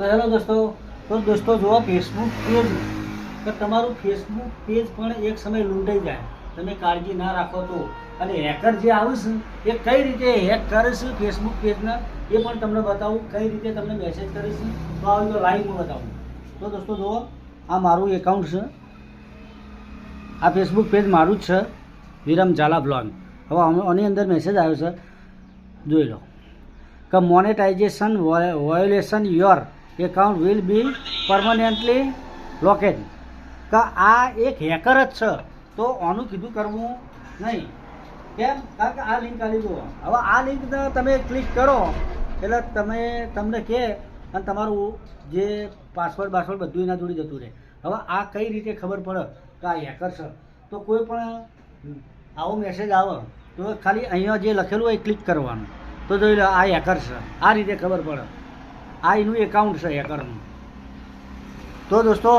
તો હેલો દોસ્તો જુઓ ફેસબુક પેજ તો તમારું ફેસબુક પેજ પણ એક સમય લૂંટાઈ જાય, તમે કાળજી ના રાખો તો. અને હેકર જે આવશે એ કઈ રીતે હેક કરે છે ફેસબુક પેજને એ પણ તમને બતાવું, કઈ રીતે તમને મેસેજ કરે છે તો આવી તો લાઈવમાં બતાવું. તો દોસ્તો જુઓ, આ મારું એકાઉન્ટ છે, આ ફેસબુક પેજ મારું જ છે, વિરમ ઝાલા બ્લોગ. હવે આની અંદર મેસેજ આવ્યો છે, જોઈ લો કે monetization violation your account will be permanently locked. કે આ એક હેકર જ છે, તો આનું કીધું કરવું નહીં. કેમ? કારણ કે આ લિંક આલી જુઓ. હવે આ લિંક તમે ક્લિક કરો એટલે તમને કહે અને તમારું જે પાસવર્ડ બધું એના જોડે જતું રહે. હવે આ કઈ રીતે ખબર પડે કે આ હેકર છે? તો કોઈ પણ આવો મેસેજ આવે તો ખાલી અહીંયા જે લખેલું હોય એ ક્લિક કરવાનું, તો જોઈ લો આ હેકર છે. આ રીતે ખબર પડે આ એનું એકાઉન્ટ છે હેકરનું. તો દોસ્તો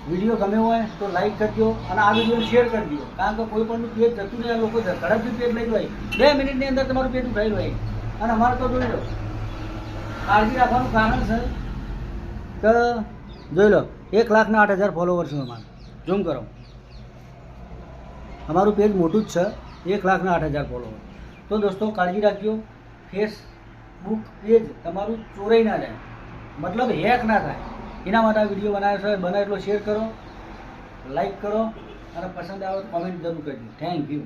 વિડીયો ગમે હોય તો લાઈક કરજો અને આ વિડીયોને શેર કરી દો, કારણ કે કોઈ પણનું પેજ જતું નહીં. લોકો ઝડપથી પેજ લઈ જાય, 2 મિનિટની અંદર તમારું પેજ ઉઠાવી લે. અને અમારે તો જોઈ લો કાળજી રાખવાનું કારણ છે કે જોઈ લો 1,08,000 ફોલોવર છે અમારે. ઝૂમ કરો, અમારું પેજ મોટું જ છે, 1,08,000 ફોલોવર. તો દોસ્તો કાળજી રાખજો, ફેસબુક પેજ તમારું ચોરાઈ ના જાય, મતલબ હેક ના થાય, એના માટે આ વિડીયો બનાવ્યો છે. બને એટલો શેર કરો, લાઈક કરો અને પસંદ આવે તો કોમેન્ટ જરૂર કરજો. Thank you.